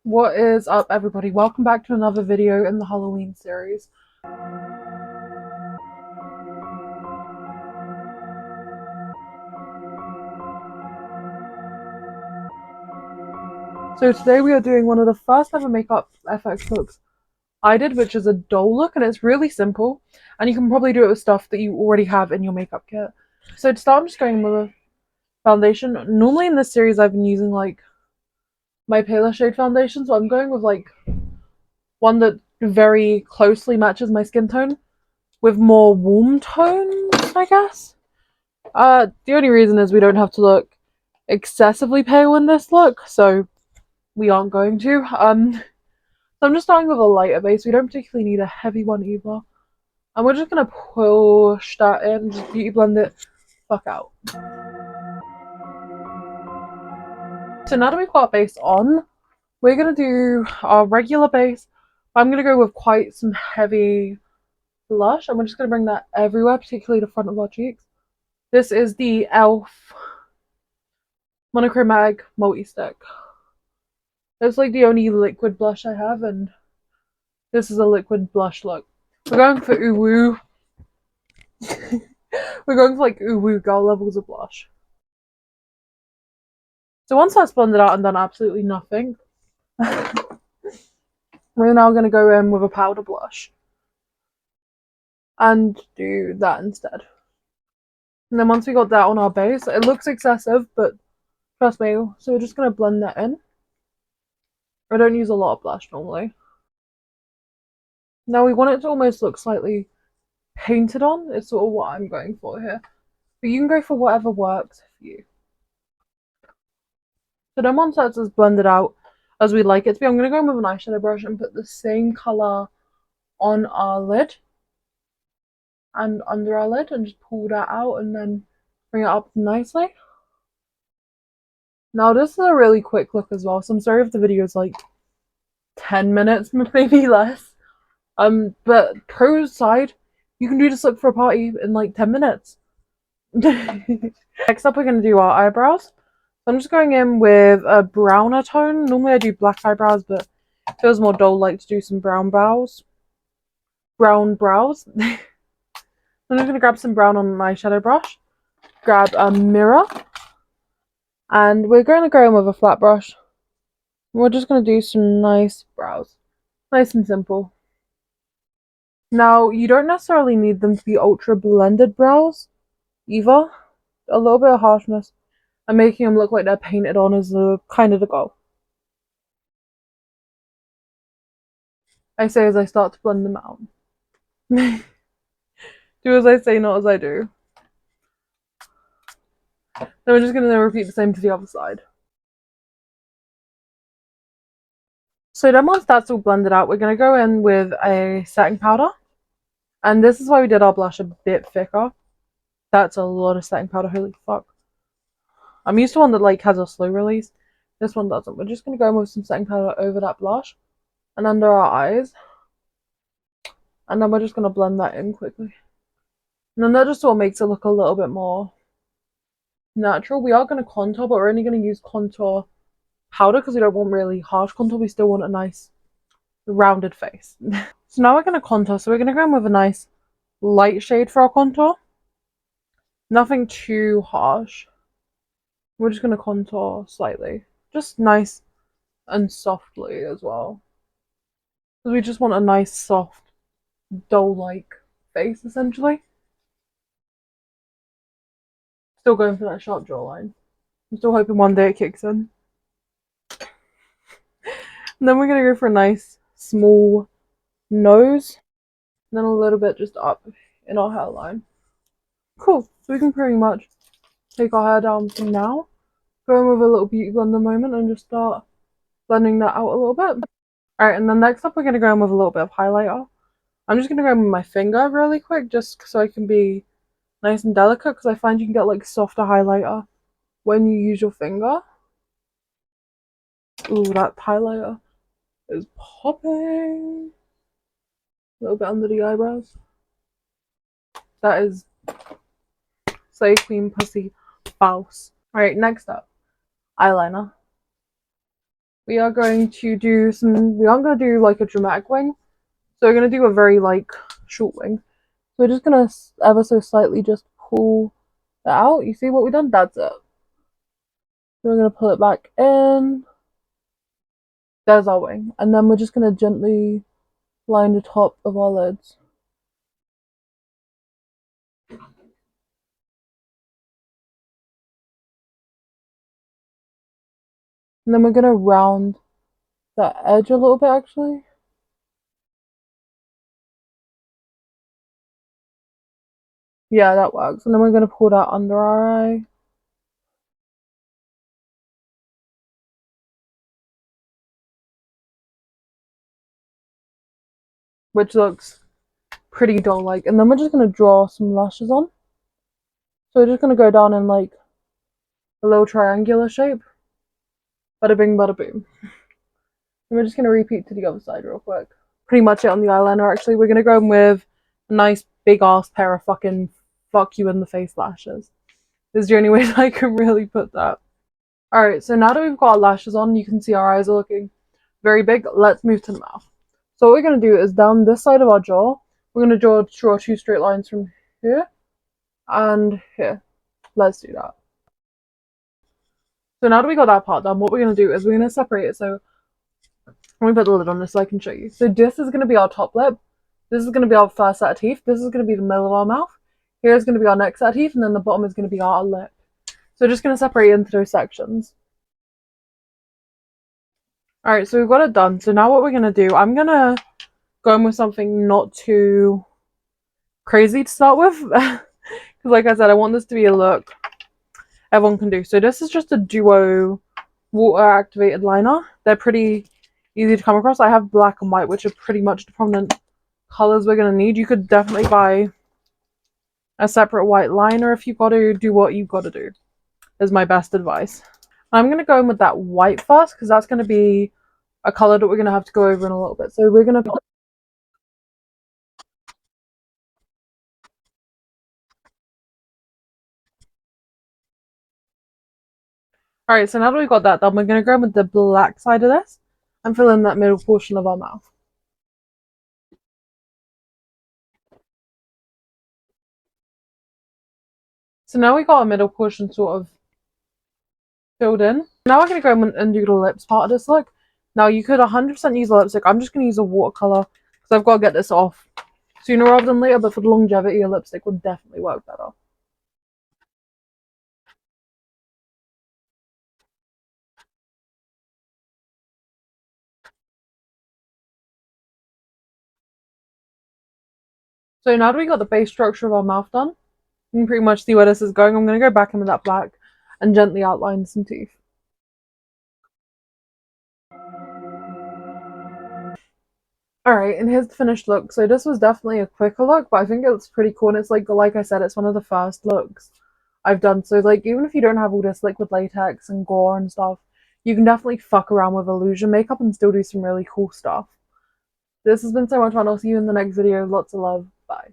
What is up, everybody? Welcome back to another video in the Halloween series. So today we are doing one of the first ever makeup FX looks I did, which is a doll look, and it's really simple, and you can probably do it with stuff that you already have in your makeup kit. So to start, I'm just going with a foundation. Normally in this series I've been using like my paler shade foundation, so I'm going with like one that very closely matches my skin tone with more warm tones, I guess. The only reason is we don't have to look excessively pale in this look, so we aren't going to. So I'm just starting with a lighter base. We don't particularly need a heavy one either. And we're just gonna push that in, just beauty blend it fuck out. So now that we've got our base on, we're gonna do our regular base. I'm gonna go with quite some heavy blush, and we're just gonna bring that everywhere, particularly the front of our cheeks. This is the e.l.f. Monochromatic Multi-Stick. It's like the only liquid blush I have, and this is a liquid blush look. We're going for uwu. We're going for like uwu girl levels of blush. So once that's blended out and done absolutely nothing, we're now going to go in with a powder blush and do that instead. And then once we got that on our base, it looks excessive, but trust me, so we're just going to blend that in. I don't use a lot of blush normally. Now we want it to almost look slightly painted on. It's sort of what I'm going for here. But you can go for whatever works for you. So then once that's as blended out as we'd like it to be, I'm going to go in with an eyeshadow brush and put the same colour on our lid and under our lid and just pull that out and then bring it up nicely. Now this is a really quick look as well, so I'm sorry if the video is like 10 minutes, maybe less. But pro side, you can do this look for a party in like 10 minutes. Next up, we're going to do our eyebrows. I'm just going in with a browner tone. Normally I do black eyebrows, but it feels more doll-like to do some brown brows. Brown brows. I'm just going to grab some brown on an eyeshadow brush. Grab a mirror. And we're going to go in with a flat brush. We're just going to do some nice brows. Nice and simple. Now, you don't necessarily need them to be ultra blended brows either. A little bit of harshness and making them look like they're painted on is kind of the goal. I say as I start to blend them out. Do as I say, not as I do. Then we're just going to repeat the same to the other side. So then once that's all blended out, we're going to go in with a setting powder. And this is why we did our blush a bit thicker. That's a lot of setting powder, holy fuck. I'm used to one that like has a slow release. This one doesn't. We're just going to go in with some setting powder over that blush and under our eyes. And then we're just going to blend that in quickly. And then that just sort of makes it look a little bit more natural. We are going to contour, but we're only going to use contour powder because we don't want really harsh contour. We still want a nice rounded face. So now we're going to contour. So we're going to go in with a nice light shade for our contour. Nothing too harsh. We're just going to contour slightly. Just nice and softly as well. Because we just want a nice, soft, doll-like face, essentially. Still going for that sharp jawline. I'm still hoping one day it kicks in. And then we're going to go for a nice, small nose. And then a little bit just up in our hairline. Cool. So we can pretty much take our hair down from now. Go in with a little beauty blender moment and just start blending that out a little bit. Alright, and then next up we're going to go in with a little bit of highlighter. I'm just going to go in with my finger really quick just so I can be nice and delicate because I find you can get like softer highlighter when you use your finger. Ooh, that highlighter is popping. A little bit under the eyebrows. That is Slay Queen Pussy False. Alright, next up, eyeliner. we are going to do some, we aren't going to do like a dramatic wing. So we're going to do a very like short wing. So we're just going to ever so slightly just pull that out. You see what we've done? That's it. So we're going to pull it back in. There's our wing. And then we're just going to gently line the top of our lids. And then we're going to round that edge a little bit actually. Yeah, that works. And then we're going to pull that under our eye. Which looks pretty doll-like. And then we're just going to draw some lashes on. So we're just going to go down in like a little triangular shape. Bada bing, bada boom. And we're just going to repeat to the other side real quick. Pretty much it on the eyeliner actually. We're going to go in with a nice big ass pair of fucking fuck you in the face lashes. Is the only way that I can really put that. Alright, so now that we've got our lashes on, you can see our eyes are looking very big. Let's move to the mouth. So what we're going to do is down this side of our jaw, we're going to draw two straight lines from here and here. Let's do that. So now that we got that part done, what we're going to do is we're going to separate it. So let me put the lid on this so I can show you. So this is going to be our top lip. This is going to be our first set of teeth. This is going to be the middle of our mouth. Here's going to be our next set of teeth, and then the bottom is going to be our lip. So we're just going to separate it into those sections. Alright, so we've got it done. So now what we're going to do, I'm going to go in with something not too crazy to start with. Because like I said, I want this to be a look everyone can do. So this is just a duo water activated liner. They're pretty easy to come across. I have black and white, which are pretty much the prominent colors we're going to need. You could definitely buy a separate white liner if you got to do what you've got to do, is my best advice. I'm going to go in with that white first because that's going to be a color that we're going to have to go over in a little bit. So we're going to... Alright, so now that we've got that done, we're going to go in with the black side of this and fill in that middle portion of our mouth. So now we got our middle portion sort of filled in. Now we're going to go in and do the lips part of this look. Now you could 100% use a lipstick. I'm just going to use a watercolor because I've got to get this off sooner rather than later, but for the longevity, a lipstick would definitely work better. So now that we got the base structure of our mouth done, you can pretty much see where this is going. I'm going to go back in with that black and gently outline some teeth. Alright, and here's the finished look. So this was definitely a quicker look, but I think it's pretty cool. And it's like I said, it's one of the first looks I've done. So like, even if you don't have all this liquid latex and gore and stuff, you can definitely fuck around with illusion makeup and still do some really cool stuff. This has been so much fun. I'll see you in the next video. Lots of love. Bye.